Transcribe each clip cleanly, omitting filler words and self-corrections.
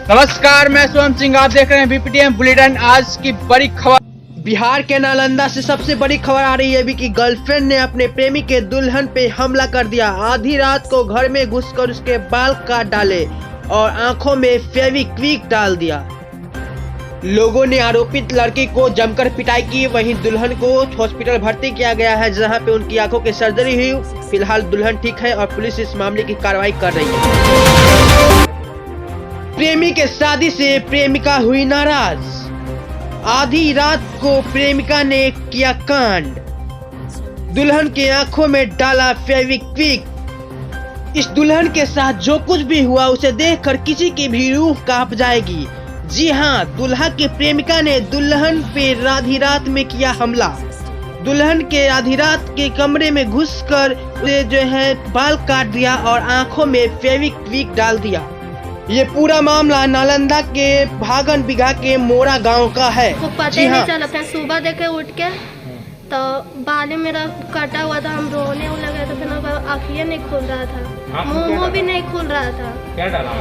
नमस्कार, मैं सोहम सिंह, आप देख रहे हैं बीपीटीएम बुलेटिन। आज की बड़ी खबर बिहार के नालंदा से सबसे बड़ी खबर आ रही है अभी कि गर्लफ्रेंड ने अपने प्रेमी के दुल्हन पे हमला कर दिया। आधी रात को घर में घुसकर उसके बाल काट डाले और आंखों में फेविक्विक डाल दिया। लोगों ने आरोपित लड़की को जमकर पिटाई की। वहीं दुल्हन को हॉस्पिटल भर्ती किया गया है, जहां पे उनकी आंखों की सर्जरी हुई। फिलहाल दुल्हन ठीक है और पुलिस इस मामले की कार्रवाई कर रही है। प्रेमी के शादी से प्रेमिका हुई नाराज। आधी रात को प्रेमिका ने किया कांड, दुल्हन की आंखों में डाला फेविक्विक। इस दुल्हन के साथ जो कुछ भी हुआ उसे देखकर किसी की भी रूह कांप जाएगी। जी हां, दुल्हा की प्रेमिका ने दुल्हन पे आधी रात में किया हमला। दुल्हन के आधी रात के कमरे में घुसकर उसे बाल काट दिया और आंखों में फेविक्विक डाल दिया। ये पूरा मामला नालंदा के भागन बिघा के मोरा गांव का है। वो पता ही नहीं चला था। सुबह देखे उठ के तो बाल मेरा कटा हुआ था, हम रोने लगे तो फिर आँखें नहीं खुल रहा था, मुंह भी नहीं खुल रहा था। क्या डाला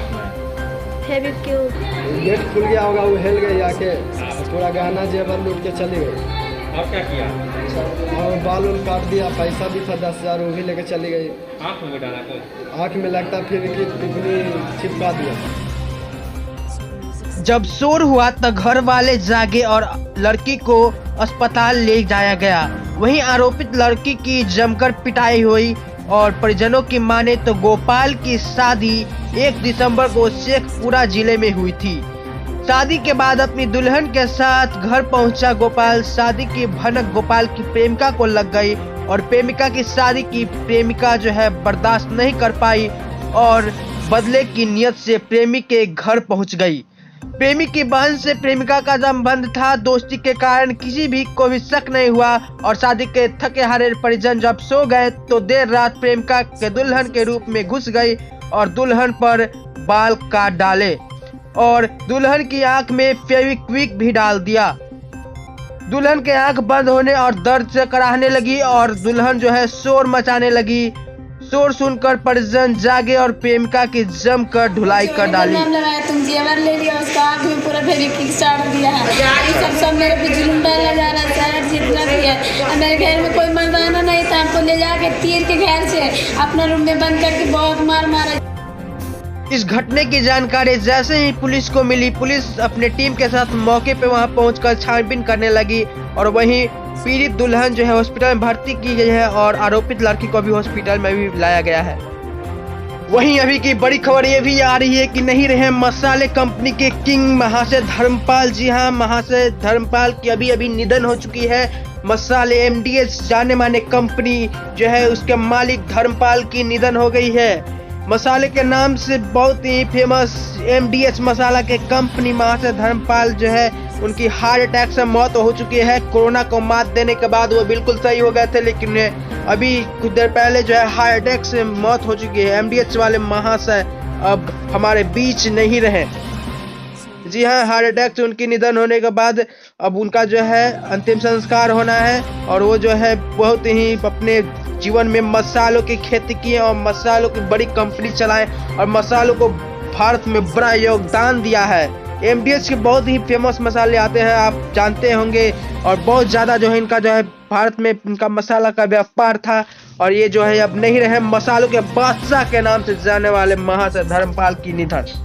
फेविक्विक गेट खुल गया होगा, वो हिल गई आके, पूरा गहना जेवर लूट के चली गई। और क्या किया? और बाल उल काट दिया, पैसा भी था 10,000, वो भी लेके चली गई। आँख में डाला कर आँख में लगता फिर पिपनी चिपका दिया। जब शोर हुआ तो घर वाले जागे और लड़की को अस्पताल ले जाया गया। वहीं आरोपित लड़की की जमकर पिटाई हुई और परिजनों की माने तो गोपाल की शादी 1 दिसंबर को शेखपुरा जिले में हुई थी। शादी के बाद अपनी दुल्हन के साथ घर पहुंचा गोपाल। शादी की भनक गोपाल की प्रेमिका को लग गई और प्रेमिका की शादी की प्रेमिका बर्दाश्त नहीं कर पाई और बदले की नियत से प्रेमी के घर पहुंच गई। प्रेमी की बहन से प्रेमिका का संबंध था। दोस्ती के कारण किसी भी को भी शक नहीं हुआ और शादी के थके हारे परिजन जब सो गए तो देर रात प्रेमिका के दुल्हन के रूप में घुस गई और दुल्हन पर बाल काट डाले और दुल्हन की आंख में फेविक्विक भी डाल दिया। दुल्हन के आंख बंद होने और दर्द से कराहने लगी और दुल्हन शोर मचाने लगी। शोर सुनकर परिजन जागे और प्रेमिका की जमकर धुलाई कर डाली। तुम जेवर ले लिया, उसका आँख में पूरा फेविक्विक साट दिया है। सब मेरे पे जुलूम डाला जा रहा है, जितना भी है। मेरे घर में कोई मर्दाना नहीं था, हमको ले जाके तीर के घर से अपना रूम में बंद करके बहुत मार मारा। इस घटने की जानकारी जैसे ही पुलिस को मिली, पुलिस अपने टीम के साथ मौके पे वहां पहुंचकर छानबीन करने लगी और वहीं पीड़ित दुल्हन हॉस्पिटल में भर्ती की गई है और आरोपित लड़की को भी हॉस्पिटल में भी लाया गया है। वहीं अभी की बड़ी खबर ये भी आ रही है कि नहीं रहे मसाले कंपनी के किंग महाशय धर्मपाल। जी हां, महाशय धर्मपाल की अभी निधन हो चुकी है। मसाले MDH जाने माने कंपनी उसके मालिक धर्मपाल की निधन हो गई है। मसाले के नाम से बहुत ही फेमस MDH मसाला के कंपनी महाशय धर्मपाल उनकी हार्ट अटैक से मौत हो चुकी है। कोरोना को मात देने के बाद वो बिल्कुल सही हो गए थे, लेकिन अभी कुछ देर पहले हार्ट अटैक से मौत हो चुकी है। MDH वाले महाशय अब हमारे बीच नहीं रहे। जी हाँ, हार्ट अटैक से उनकी निधन होने के बाद अब उनका अंतिम संस्कार होना है और वो बहुत ही अपने जीवन में मसालों की खेती की और मसालों की बड़ी कंपनी चलाए और मसालों को भारत में बड़ा योगदान दिया है। MDH के बहुत ही फेमस मसाले आते हैं, आप जानते होंगे, और बहुत ज़्यादा इनका भारत में इनका मसाला का व्यापार था और ये अब नहीं रहे। मसालों के बादशाह के नाम से जाने वाले महाशय धर्मपाल की निधन।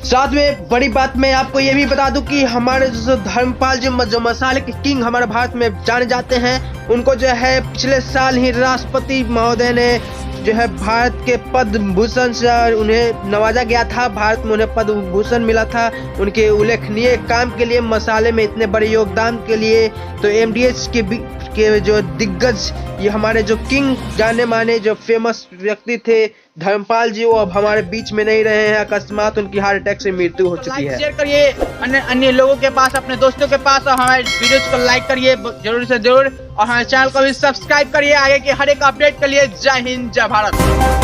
साथ में बड़ी बात मैं आपको ये भी बता दूं कि हमारे धर्मपाल जो मसाले के किंग हमारे भारत में जाने जाते हैं, उनको पिछले साल ही राष्ट्रपति महोदय ने भारत के पद्म भूषण से उन्हें नवाजा गया था। भारत में उन्हें पद्म भूषण मिला था उनके उल्लेखनीय काम के लिए, मसाले में इतने बड़े योगदान के लिए। तो MDH के जो दिग्गज, ये हमारे जो किंग जाने माने जो फेमस व्यक्ति थे धर्मपाल जी, वो अब हमारे बीच में नहीं रहे हैं। अकस्मात उनकी हार्ट अटैक से मृत्यु हो चुकी है। शेयर करिए अन्य लोगों के पास, अपने दोस्तों के पास, और हमारे वीडियोज को लाइक करिए जरूर से जरूर और हमारे चैनल को भी सब्सक्राइब करिए आगे के हर एक अपडेट के लिए। जय हिंद, जय भारत।